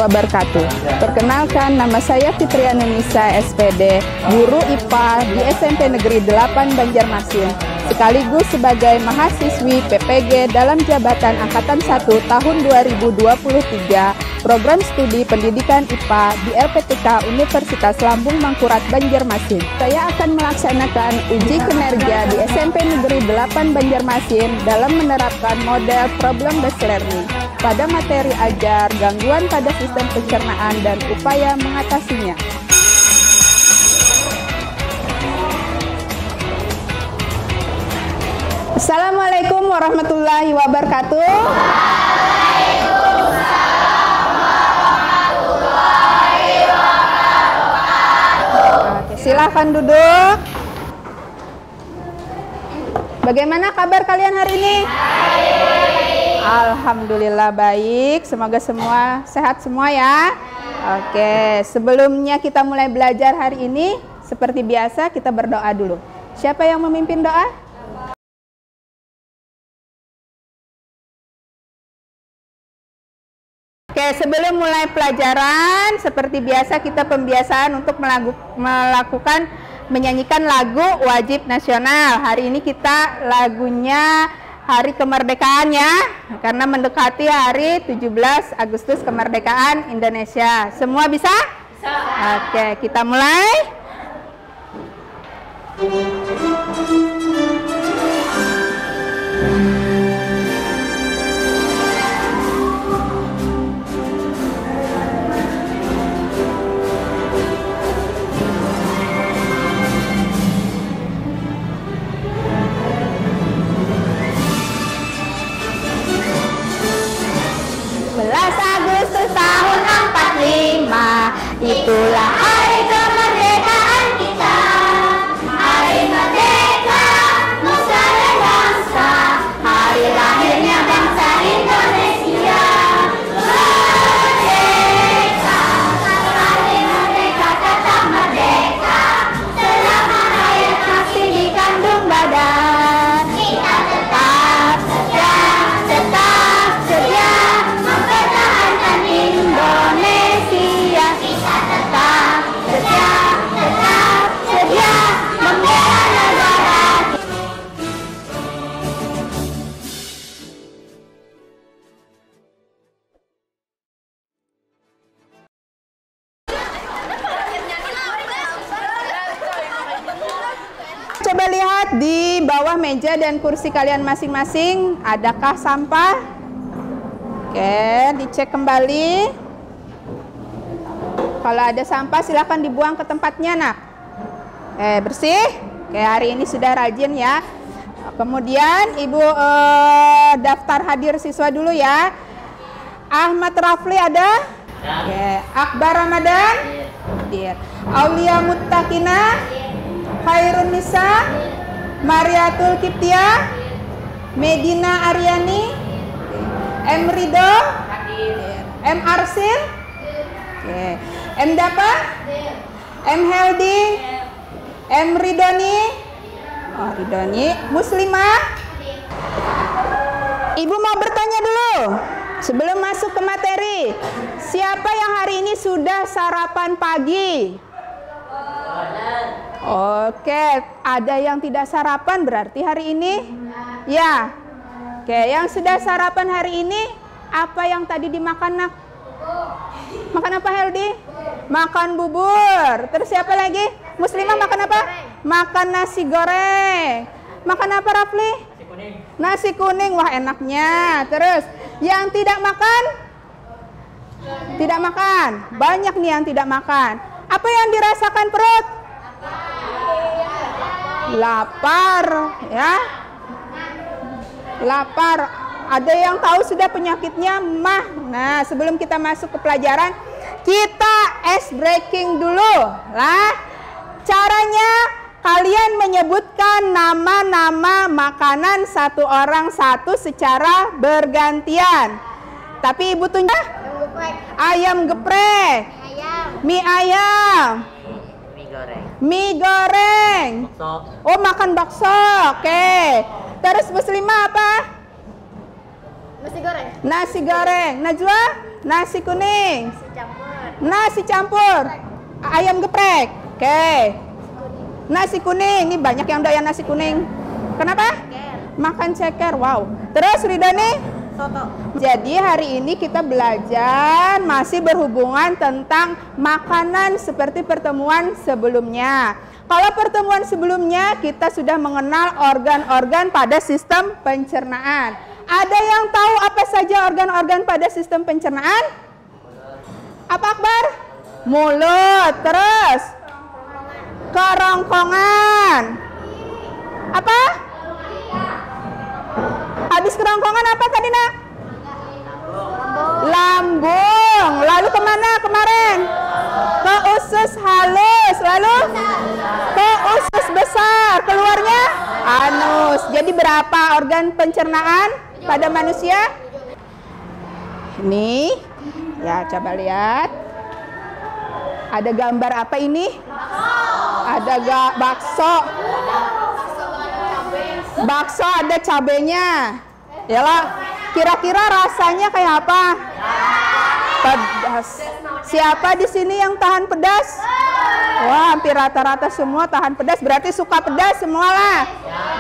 wabarakatuh. Perkenalkan, nama saya Fitriana Nisa, SPD, guru IPA di SMP Negeri 8 Banjarmasin, sekaligus sebagai mahasiswi PPG dalam jabatan Angkatan 1 tahun 2023, program studi pendidikan IPA di LPTK Universitas Lambung Mangkurat Banjarmasin. Saya akan melaksanakan uji kinerja di SMP Negeri 8 Banjarmasin dalam menerapkan model problem based learning pada materi ajar gangguan pada sistem pencernaan dan upaya mengatasinya. Assalamualaikum warahmatullahi wabarakatuh. Silahkan duduk. Bagaimana kabar kalian hari ini? Alhamdulillah baik. Semoga semua sehat semua ya. Oke, sebelumnya kita mulai belajar hari ini, seperti biasa kita berdoa dulu. Siapa yang memimpin doa? Oke, sebelum mulai pelajaran, seperti biasa kita pembiasaan untuk menyanyikan lagu wajib nasional. Hari ini kita lagunya Hari Kemerdekaan ya, karena mendekati hari 17 Agustus Kemerdekaan Indonesia. Semua bisa? Bisa. Oke, kita mulai. Agustus tahun 45, itulah hari kemerdekaan kita. Hari merdeka, nusa dan bangsa, hari lahirnya bangsa Indonesia. Merdeka, hari merdeka tetap merdeka, selama rakyat masih dikandung badan. Kita tetap setia, mempertahankan Indonesia. Kita tetap setia membela negara. Coba lihat di bawah meja dan kursi kalian masing-masing, adakah sampah? Oke, dicek kembali. Kalau ada sampah silahkan dibuang ke tempatnya nak. Bersih. Oke, hari ini sudah rajin ya. Kemudian ibu daftar hadir siswa dulu ya. Ahmad Rafli ada? Oke. Akbar Ramadan? Hadir. Aulia Muttaqina? Khairun Nisa? Mariatul Kiptia? Medina Aryani? M. Rido? M. Arsil? Oke. M. Dapa? M. Heldi? M. Ridoni? Oh, Ridoni. Muslimah? Ibu mau bertanya dulu sebelum masuk ke materi. Siapa yang hari ini sudah sarapan pagi? Oke, ada yang tidak sarapan berarti hari ini? Ya. Oke, yang sudah sarapan hari ini, apa yang tadi dimakan nak? Makan apa Heldi? Makan bubur. Terus siapa lagi? Muslimah makan apa? Makan nasi goreng. Makan apa Rafli? Nasi kuning. Nasi kuning, wah enaknya. Terus, yang tidak makan? Tidak makan. Banyak nih yang tidak makan. Apa yang dirasakan perut? Lapar, ya. Lapar. Ada yang tahu sudah penyakitnya mah. Nah, sebelum kita masuk ke pelajaran, kita ice breaking dulu lah. Caranya kalian menyebutkan nama-nama makanan satu orang satu secara bergantian. Tapi ibu tunjuk ayam geprek, mie ayam, mie goreng. Oh, makan bakso. Oke. Terus Muslimah apa? Nasi goreng. Nasi goreng. Najwa? Nasi kuning. Nasi campur. Ayam geprek. Oke. Nasi kuning. Ini banyak yang doyan nasi kuning. Kenapa? Makan ceker. Wow. Terus Ridhani? Soto. Jadi hari ini kita belajar masih berhubungan tentang makanan seperti pertemuan sebelumnya. Kalau pertemuan sebelumnya kita sudah mengenal organ-organ pada sistem pencernaan. Ada yang tahu apa saja organ-organ pada sistem pencernaan? Apa Akbar? Mulut. Terus? Kerongkongan. Apa? Habis kerongkongan apa tadi nak? Lambung. Lalu kemana kemarin? Ke usus halus. Lalu ke usus besar. Keluarnya anus. Jadi berapa organ pencernaan pada manusia? Ini. Ya coba lihat. Ada gambar apa ini? Ada bakso. Bakso ada cabenya. Yalah, kira-kira rasanya kayak apa? Pedas. Siapa di sini yang tahan pedas? Wah, hampir rata-rata semua tahan pedas. Berarti suka pedas semua lah.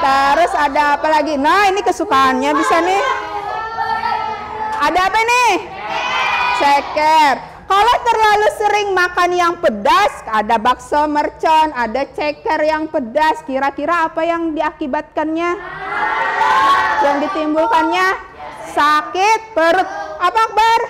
Terus ada apa lagi? Nah, ini kesukaannya bisa nih. Ada apa nih? Ceker. Kalau terlalu sering makan yang pedas, ada bakso mercon, ada ceker yang pedas, kira-kira apa yang diakibatkannya? Yang ditimbulkannya? Sakit perut. Apa Akbar?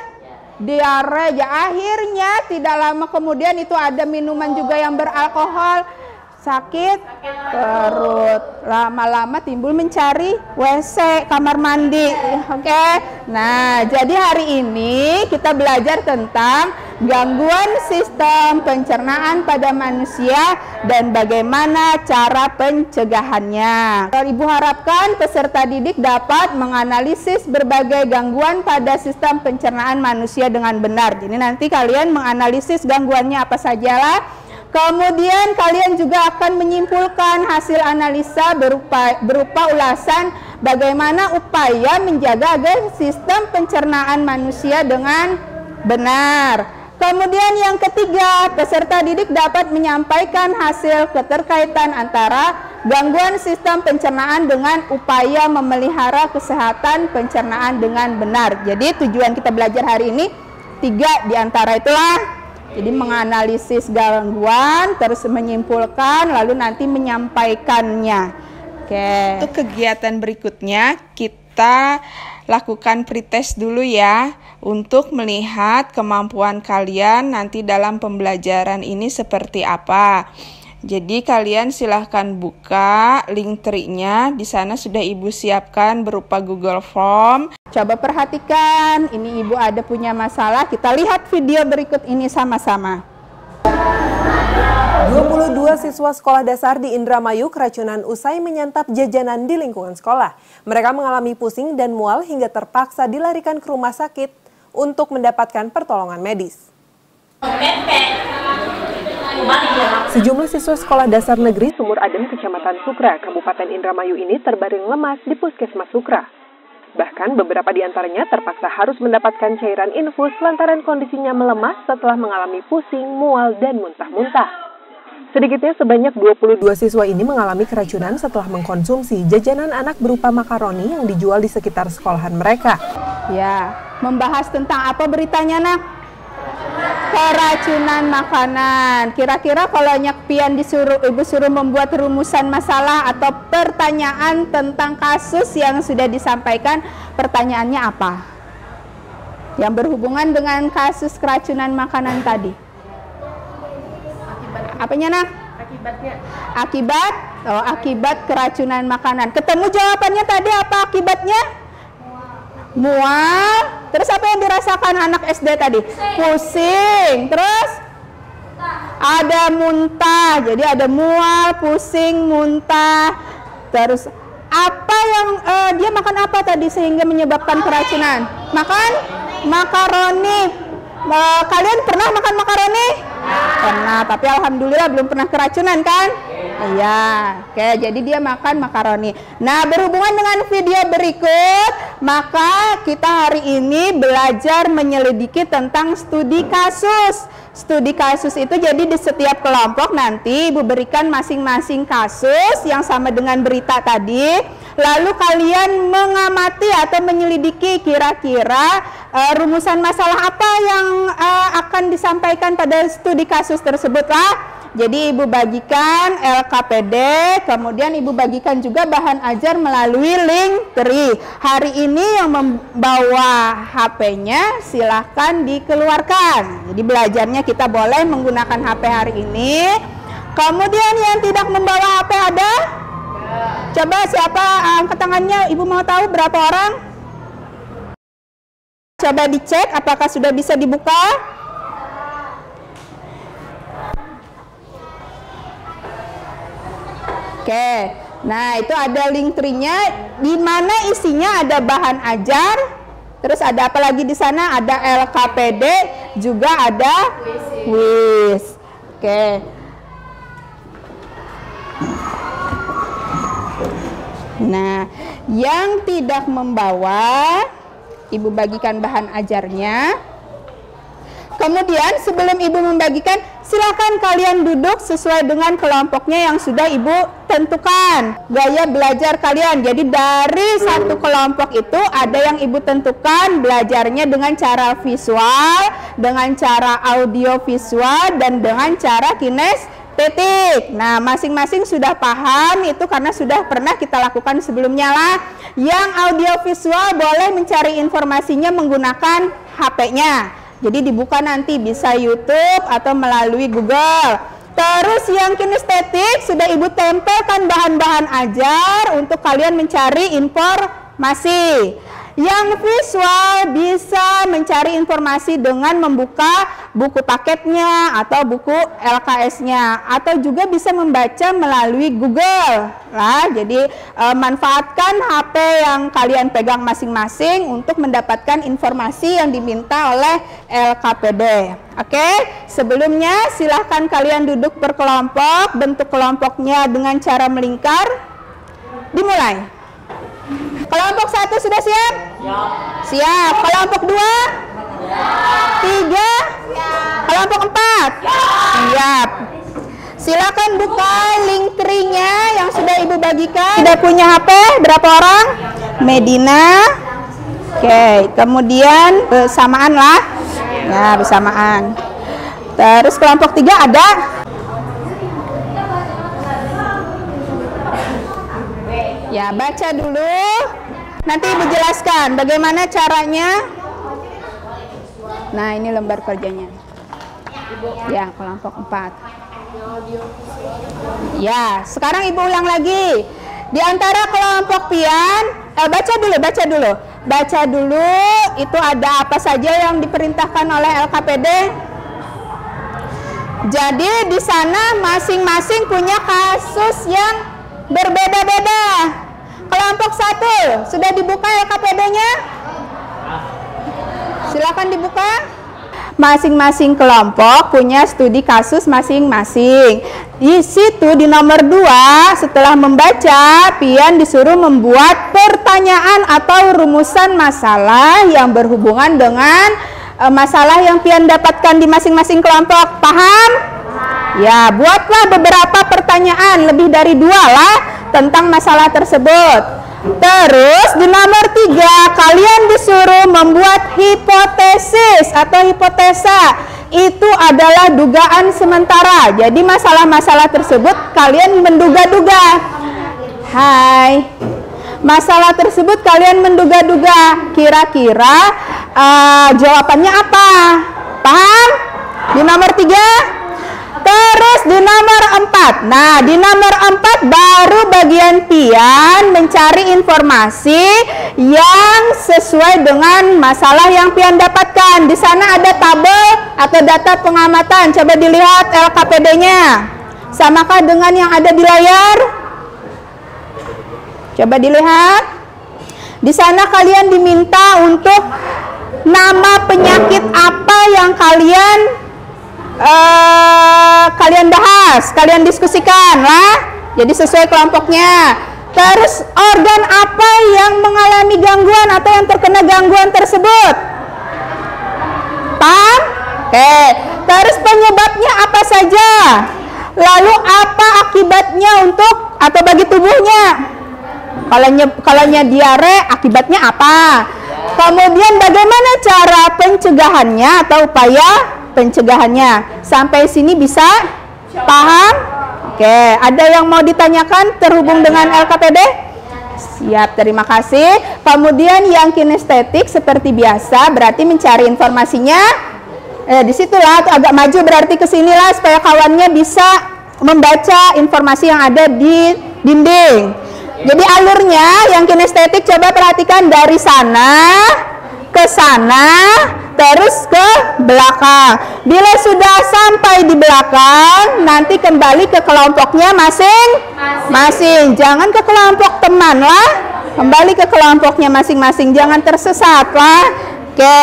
Diare. Ya, akhirnya tidak lama kemudian itu ada minuman juga yang beralkohol. Sakit perut. Lama-lama timbul mencari WC, kamar mandi. Oke. Nah, jadi hari ini kita belajar tentang gangguan sistem pencernaan pada manusia dan bagaimana cara pencegahannya. Ibu harapkan peserta didik dapat menganalisis berbagai gangguan pada sistem pencernaan manusia dengan benar. Jadi nanti kalian menganalisis gangguannya apa sajalah. Kemudian kalian juga akan menyimpulkan hasil analisa berupa ulasan bagaimana upaya menjaga agar sistem pencernaan manusia dengan benar. Kemudian yang ketiga, peserta didik dapat menyampaikan hasil keterkaitan antara gangguan sistem pencernaan dengan upaya memelihara kesehatan pencernaan dengan benar. Jadi tujuan kita belajar hari ini 3 diantara itulah. Jadi menganalisis gangguan, terus menyimpulkan, lalu nanti menyampaikannya. Oke. Untuk kegiatan berikutnya kita lakukan pretest dulu ya, untuk melihat kemampuan kalian nanti dalam pembelajaran ini seperti apa. Jadi kalian silahkan buka link triknya, di sana sudah Ibu siapkan berupa Google Form. Coba perhatikan, ini Ibu ada punya masalah, kita lihat video berikut ini sama-sama. 22 siswa sekolah dasar di Indramayu keracunan usai menyantap jajanan di lingkungan sekolah. Mereka mengalami pusing dan mual hingga terpaksa dilarikan ke rumah sakit untuk mendapatkan pertolongan medis. Sejumlah siswa sekolah dasar negeri Sumur Adem, Kecamatan Sukra, Kabupaten Indramayu ini terbaring lemas di Puskesmas Sukra. Bahkan beberapa di antaranya terpaksa harus mendapatkan cairan infus lantaran kondisinya melemah setelah mengalami pusing, mual, dan muntah-muntah. Sedikitnya sebanyak 22 siswa ini mengalami keracunan setelah mengkonsumsi jajanan anak berupa makaroni yang dijual di sekitar sekolahan mereka. Ya, membahas tentang apa beritanya nak? Keracunan makanan. Kira-kira kalau Nyakpian Ibu suruh membuat rumusan masalah atau pertanyaan tentang kasus yang sudah disampaikan, pertanyaannya apa? Yang berhubungan dengan kasus keracunan makanan tadi. Apanya nak? Akibatnya. Akibat? Oh, akibat keracunan makanan. Ketemu jawabannya tadi apa akibatnya? Mual. Terus apa yang dirasakan anak SD tadi? Pusing. Terus ada muntah. Jadi ada mual, pusing, muntah. Terus apa yang dia makan apa tadi sehingga menyebabkan keracunan? Makan makaroni. Kalian pernah makan makaroni? Pernah, tapi alhamdulillah belum pernah keracunan kan? Iya, oke, jadi dia makan makaroni. Nah, berhubungan dengan video berikut, maka kita hari ini belajar menyelidiki tentang studi kasus. Studi kasus itu jadi di setiap kelompok nanti Ibu berikan masing-masing kasus yang sama dengan berita tadi. Lalu kalian mengamati atau menyelidiki kira-kira rumusan masalah apa yang akan disampaikan pada studi kasus tersebut lah. Jadi Ibu bagikan LKPD, kemudian Ibu bagikan juga bahan ajar melalui Linktree. Hari ini yang membawa HP-nya silahkan dikeluarkan. Jadi belajarnya kita boleh menggunakan HP hari ini. Kemudian yang tidak membawa HP ada? Coba siapa angkat tangannya, Ibu mau tahu berapa orang? Coba dicek apakah sudah bisa dibuka. Oke, nah itu ada Linktree-nya, di mana isinya ada bahan ajar, terus ada apa lagi di sana? Ada LKPD, juga ada kuis. Oke. Nah, yang tidak membawa, Ibu bagikan bahan ajarnya. Kemudian sebelum Ibu membagikan, silakan kalian duduk sesuai dengan kelompoknya yang sudah Ibu tentukan. Gaya belajar kalian. Jadi dari satu kelompok itu ada yang Ibu tentukan belajarnya dengan cara visual, dengan cara audio visual, dan dengan cara kinestetik. Nah, masing-masing sudah paham itu karena sudah pernah kita lakukan sebelumnya lah. Yang audio visual boleh mencari informasinya menggunakan HP-nya. Jadi dibuka nanti bisa YouTube atau melalui Google. Terus yang kinestetik sudah Ibu tempelkan bahan-bahan ajar untuk kalian mencari informasi. Yang visual bisa mencari informasi dengan membuka buku paketnya atau buku LKS-nya, atau juga bisa membaca melalui Google. Nah, jadi manfaatkan HP yang kalian pegang masing-masing untuk mendapatkan informasi yang diminta oleh LKPD. Oke, sebelumnya silahkan kalian duduk berkelompok, bentuk kelompoknya dengan cara melingkar. Dimulai. Kelompok 1 sudah siap? Siap. Kelompok 2? 3? Kelompok 4? Siap. Silakan buka Linktree-nya yang sudah Ibu bagikan. Sudah punya HP? Berapa orang? Medina. Oke, kemudian bersamaan lah. Ya, bersamaan. Terus kelompok 3 ada? Ya, baca dulu. Nanti Ibu jelaskan bagaimana caranya. Nah, ini lembar kerjanya. Ya, kelompok 4. Ya, sekarang Ibu ulang lagi. Di antara kelompok pian, baca dulu. Baca dulu, itu ada apa saja yang diperintahkan oleh LKPD. Jadi di sana masing-masing punya kasus yang berbeda-beda. Kelompok 1 sudah dibuka LKPD-nya? Silakan dibuka. Masing-masing kelompok punya studi kasus masing-masing. Di situ di nomor 2 setelah membaca, pian disuruh membuat pertanyaan atau rumusan masalah yang berhubungan dengan masalah yang pian dapatkan di masing-masing kelompok. Paham? Ya, buatlah beberapa pertanyaan, lebih dari 2 lah, tentang masalah tersebut. Terus di nomor 3 kalian disuruh membuat hipotesis atau hipotesa. Itu adalah dugaan sementara. Jadi masalah-masalah tersebut kalian menduga-duga. Hai, masalah tersebut kalian menduga-duga. Kira-kira jawabannya apa? Paham? Di nomor 3. Terus di nomor 4. Nah, di nomor 4 baru bagian pian mencari informasi yang sesuai dengan masalah yang pian dapatkan. Di sana ada tabel atau data pengamatan. Coba dilihat LKPD-nya. Samakah dengan yang ada di layar? Coba dilihat. Di sana kalian diminta untuk nama penyakit apa yang kalian kalian bahas, kalian diskusikan lah. Jadi sesuai kelompoknya. Terus organ apa yang mengalami gangguan atau yang terkena gangguan tersebut? Paham? Oke. Terus penyebabnya apa saja? Lalu apa akibatnya untuk atau bagi tubuhnya? Kalau diare, akibatnya apa? Kemudian bagaimana cara pencegahannya atau upaya pencegahannya? Sampai sini bisa paham? Oke, ada yang mau ditanyakan terhubung dengan LKTD? Siap, terima kasih. Kemudian yang kinestetik seperti biasa berarti mencari informasinya. Disitulah agak maju berarti kesinilah supaya kawannya bisa membaca informasi yang ada di dinding. Jadi alurnya yang kinestetik coba perhatikan dari sana ke sana terus ke belakang. Bila sudah sampai di belakang, nanti kembali ke kelompoknya masing-masing. Jangan ke kelompok teman lah, kembali ke kelompoknya masing-masing. Jangan tersesat lah. Oke,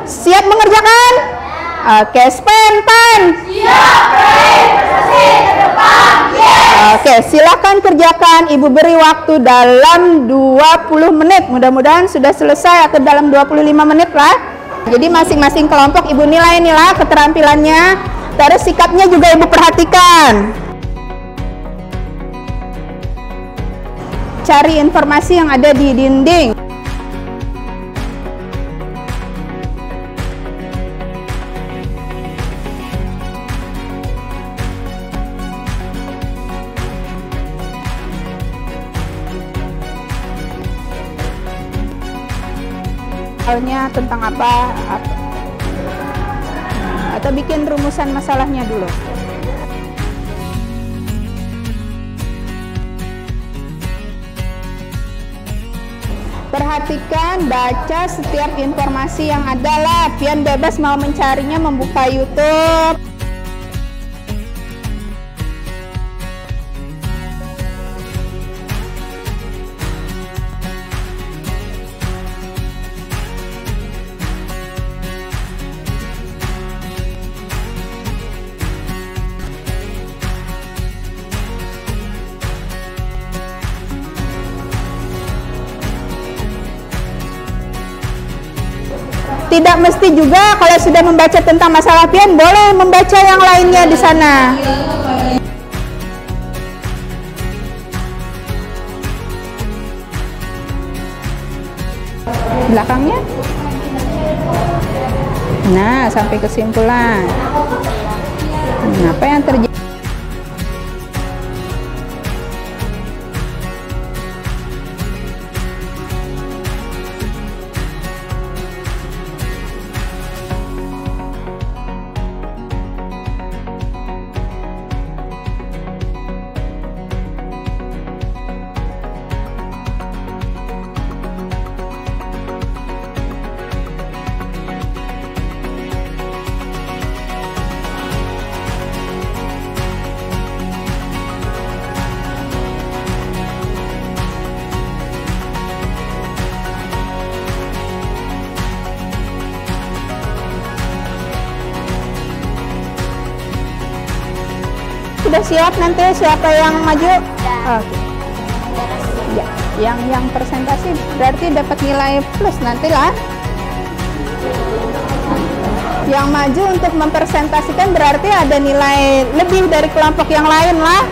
siap mengerjakan? Oke, pen. Siap, Oke, silakan kerjakan. Ibu beri waktu dalam 20 menit. Mudah-mudahan sudah selesai atau dalam 25 menit lah. Jadi masing-masing kelompok ibu nilai-nilai keterampilannya. Terus sikapnya juga ibu perhatikan. Cari informasi yang ada di dinding. Soalnya tentang apa atau bikin rumusan masalahnya dulu. Perhatikan, baca setiap informasi yang ada lah. Pian bebas mau mencarinya, membuka YouTube. Tidak mesti juga kalau sudah membaca tentang masalah pian, boleh membaca yang lainnya di sana. Belakangnya. Nah, sampai kesimpulan. Apa yang terjadi? Sudah siap nanti siapa yang maju? Oke. Ya, yang presentasi berarti dapat nilai plus nantilah. Yang maju untuk mempresentasikan berarti ada nilai lebih dari kelompok yang lain lah.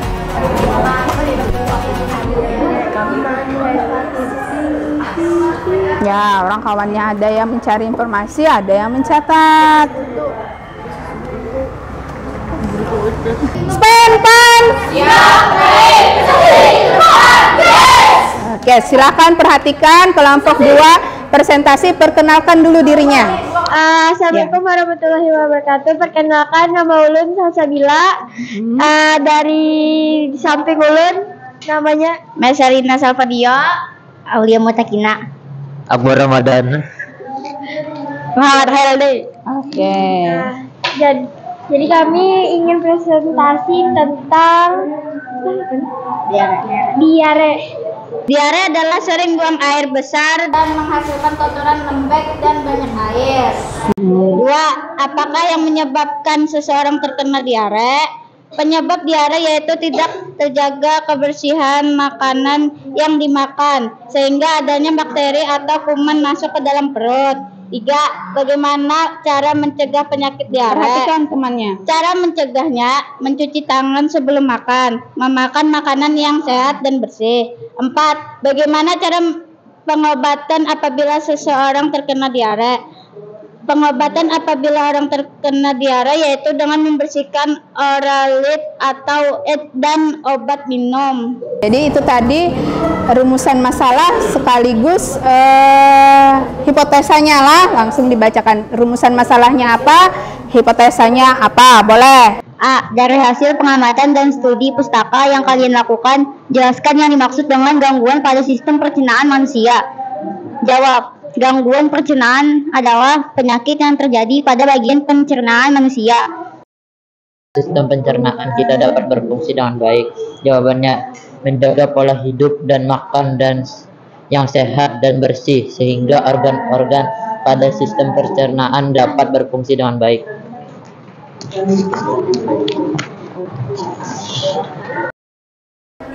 Ya, orang kawannya ada yang mencari informasi, ada yang mencatat. Pen. Oke, silakan perhatikan kelompok 2 presentasi, perkenalkan dulu dirinya. Assalamualaikum warahmatullahi wabarakatuh. Perkenalkan, nama Ulun Salsabila. Dari samping Ulun namanya Mesalina Salvadia, Aulia Mutakina, Abu Ramadan, Muhammad Hairaldi. Oke. Jadi kami ingin presentasi tentang diare. Diare adalah sering buang air besar dan menghasilkan kotoran lembek dan banyak air. 2. Apakah yang menyebabkan seseorang terkena diare? Penyebab diare yaitu tidak terjaga kebersihan makanan yang dimakan, sehingga adanya bakteri atau kuman masuk ke dalam perut. 3. Bagaimana cara mencegah penyakit diare? Perhatikan temannya. Cara mencegahnya, mencuci tangan sebelum makan, memakan makanan yang sehat dan bersih. 4. Bagaimana cara pengobatan apabila seseorang terkena diare? Pengobatan apabila orang terkena diare yaitu dengan membersihkan oralit atau dan obat minum. Jadi itu tadi rumusan masalah sekaligus hipotesanya lah. Langsung dibacakan rumusan masalahnya apa, hipotesanya apa, boleh. A. Dari hasil pengamatan dan studi pustaka yang kalian lakukan, jelaskan yang dimaksud dengan gangguan pada sistem pencernaan manusia. Jawab. Gangguan pencernaan adalah penyakit yang terjadi pada bagian pencernaan manusia. Sistem pencernaan kita dapat berfungsi dengan baik. Jawabannya, menjaga pola hidup dan makan yang sehat dan bersih, sehingga organ-organ pada sistem pencernaan dapat berfungsi dengan baik.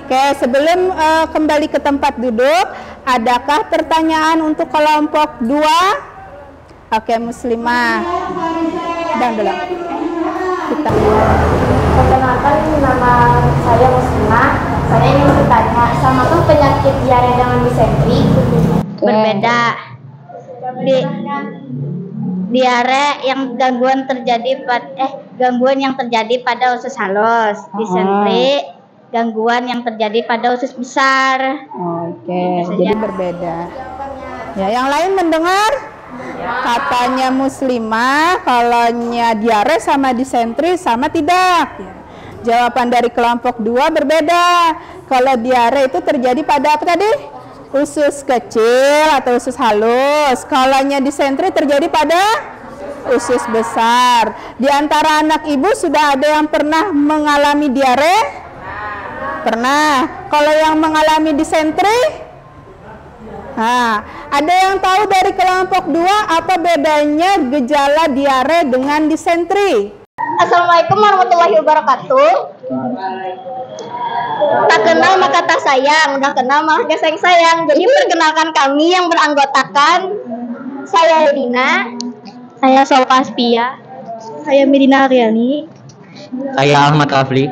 Oke, sebelum kembali ke tempat duduk, adakah pertanyaan untuk kelompok 2? Oke, Muslimah. Dan dulu. Kita. Perkenalkan, nama saya Muslimah. Saya ingin bertanya, samakah penyakit diare dengan disentri? Berbeda. Diare yang gangguan yang terjadi pada usus halus. Disentri gangguan yang terjadi pada usus besar. Oke, jadi berbeda. Ya, yang lain mendengar? Katanya Muslimah, kalaunya diare sama disentri sama tidak? Ya. Jawaban dari kelompok 2 berbeda. Kalau diare itu terjadi pada apa tadi? Usus kecil atau usus halus. Kalaunya disentri terjadi pada usus besar. Di antara anak ibu sudah ada yang pernah mengalami diare? Pernah. Kalau yang mengalami disentri? Nah, ada yang tahu dari kelompok 2 apa bedanya gejala diare dengan disentri? Assalamualaikum warahmatullahi wabarakatuh. Tak kenal maka tak sayang, udah kenal malah gak sayang. Jadi perkenalkan kami yang beranggotakan saya Dina, saya Solpaspia, saya Medina Ariani, Saya Ahmad Afli.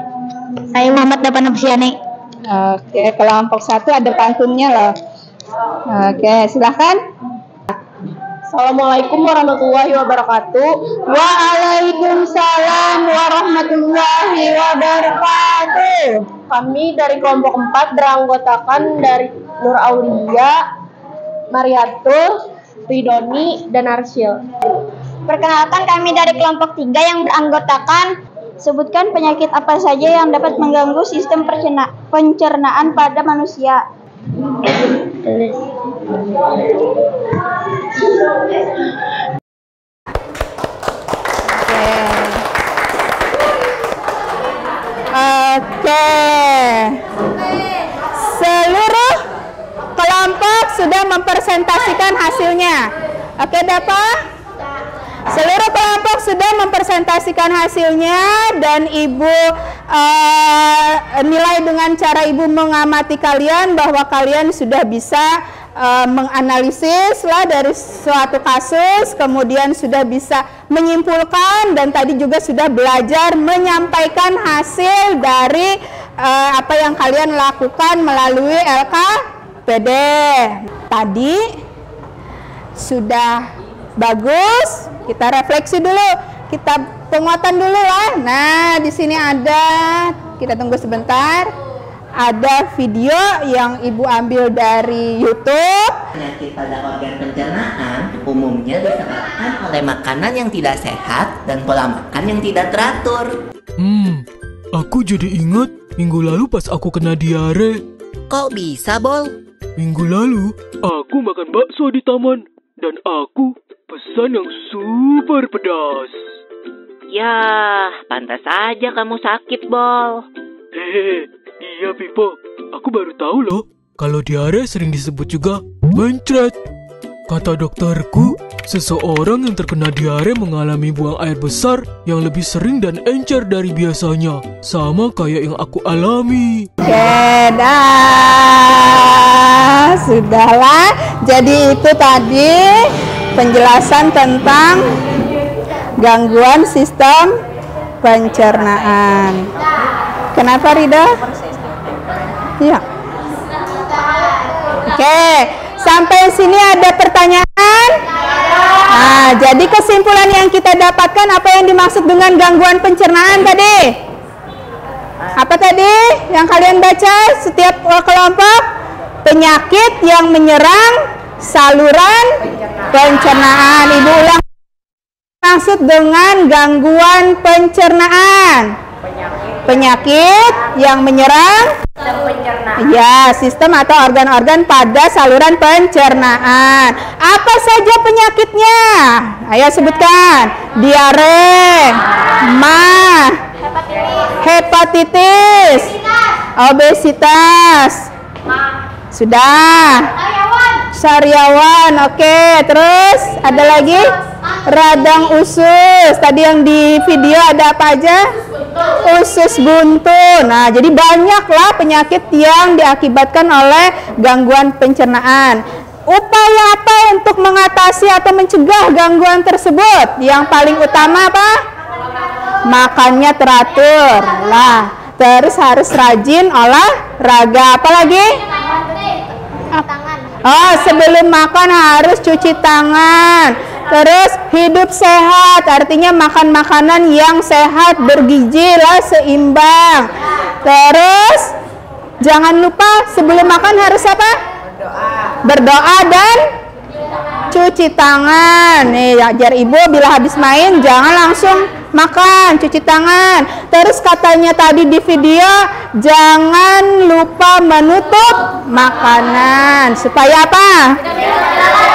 saya Muhammad Dapan Absyani. Oke, kelompok 1 ada pantunnya loh. Oke, silahkan. Assalamualaikum warahmatullahi wabarakatuh. Waalaikumsalam warahmatullahi wabarakatuh. Kami dari kelompok 4 beranggotakan dari Nur Aulia, Mariatul, Ridoni, dan Arsyil. Perkenalkan kami dari kelompok 3 yang beranggotakan. Sebutkan penyakit apa saja yang dapat mengganggu sistem pencernaan pada manusia. Oke. Seluruh kelompok sudah mempresentasikan hasilnya. Oke, Dapat? Seluruh kelompok sudah mempresentasikan hasilnya dan Ibu nilai dengan cara Ibu mengamati kalian bahwa kalian sudah bisa menganalisis lah dari suatu kasus, kemudian sudah bisa menyimpulkan dan tadi juga sudah belajar menyampaikan hasil dari apa yang kalian lakukan melalui LKPD. Tadi sudah bagus, kita refleksi dulu, kita penguatan dulu lah. Nah, di sini ada, kita tunggu sebentar. Ada video yang Ibu ambil dari YouTube. Penyakit pada organ pencernaan umumnya disebabkan oleh makanan yang tidak sehat dan pola makan yang tidak teratur. Aku jadi ingat minggu lalu pas aku kena diare. Kok bisa, Bol? Minggu lalu, aku makan bakso di taman dan aku pesan yang super pedas. Ya, pantas aja kamu sakit, Bol. Hehehe, iya Pipo. Aku baru tahu loh Kalau diare sering disebut juga mencret. Kata dokterku, seseorang yang terkena diare mengalami buang air besar yang lebih sering dan encer dari biasanya. Sama kayak yang aku alami. Oke, sudahlah. Jadi itu tadi penjelasan tentang gangguan sistem pencernaan. Kenapa, Rida? Iya. Oke, sampai sini ada pertanyaan? Nah, jadi kesimpulan yang kita dapatkan apa yang dimaksud dengan gangguan pencernaan tadi? Apa tadi yang kalian baca setiap kelompok? Penyakit yang menyerang saluran pencernaan. Ibu ulang. Maksud dengan gangguan pencernaan? Penyakit yang menyerang sistem atau organ-organ pada saluran pencernaan. Apa saja penyakitnya? Ayo sebutkan. Diare, mah, hepatitis, obesitas. Sudah. Sariawan. Oke, terus ada lagi? Radang usus. Tadi yang di video ada apa aja? Usus buntu. Nah, jadi banyaklah penyakit yang diakibatkan oleh gangguan pencernaan. Upaya apa untuk mengatasi atau mencegah gangguan tersebut? Yang paling utama apa? Makannya teratur. Lah, terus harus rajin olahraga. Apa lagi? Oh, sebelum makan harus cuci tangan. Terus hidup sehat, artinya makan makanan yang sehat, bergizi lah, seimbang. Terus jangan lupa sebelum makan harus apa? Berdoa dan cuci tangan. Nih, ajar ibu bila habis main jangan langsung makan, cuci tangan. Terus katanya tadi di video, jangan lupa menutup makanan. Supaya apa?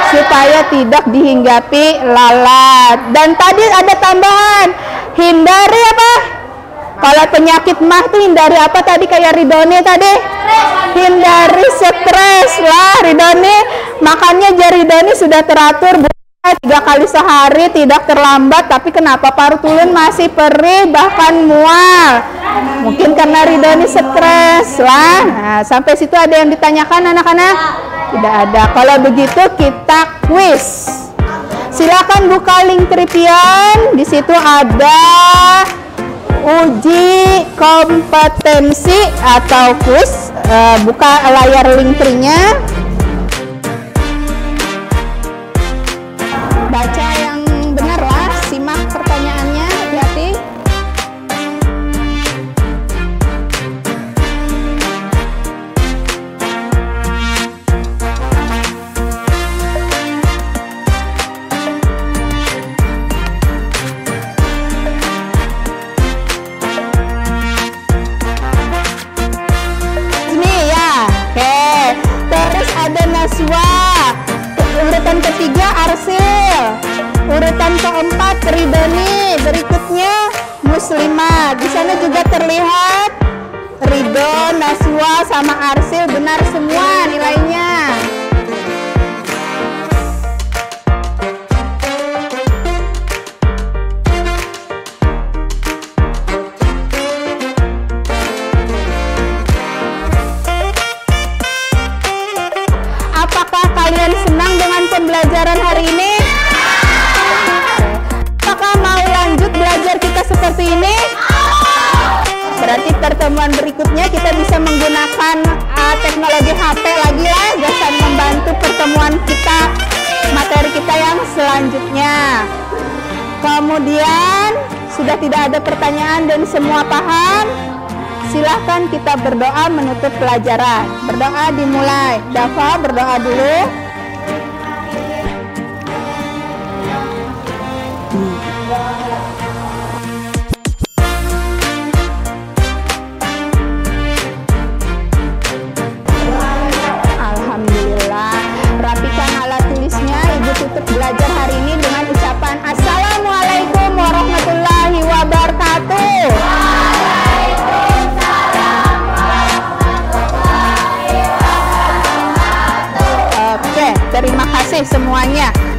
Supaya tidak dihinggapi lalat. Dan tadi ada tambahan, hindari apa? Kalau penyakit mah tuh hindari apa tadi, kayak Ridoni tadi? Hindari stres lah Ridoni. Makanya jari Ridoni sudah teratur 3 kali sehari, tidak terlambat. Tapi kenapa paru tulun masih perih bahkan mual? Mungkin karena Ridoni stres lah. Nah, sampai situ ada yang ditanyakan anak-anak? Tidak ada. Kalau begitu kita kuis. Silakan buka link Tripian. Di situ ada uji kompetensi atau kuis. Buka layar link trinya. Baca yang benar lah. Simak pertanyaannya. Hati-hati. Urutan ketiga Arsil, urutan keempat Ridoni, berikutnya Muslimat. Di sana juga terlihat Ridho, Naswa, sama Arsil benar semua nilainya. Kalian senang dengan pembelajaran hari ini? Apakah mau lanjut belajar kita seperti ini? Berarti pertemuan berikutnya kita bisa menggunakan teknologi HP lagi lah, bisa membantu pertemuan kita, materi kita yang selanjutnya. Kemudian sudah tidak ada pertanyaan dan semua paham? Silahkan kita berdoa menutup pelajaran. Berdoa dimulai. Dafa berdoa dulu. Alhamdulillah. Rapikan alat tulisnya. Ibu tutup belajar hari ini dengan ucapan Assalamualaikum warahmatullahi wabarakatuh. Terima kasih semuanya.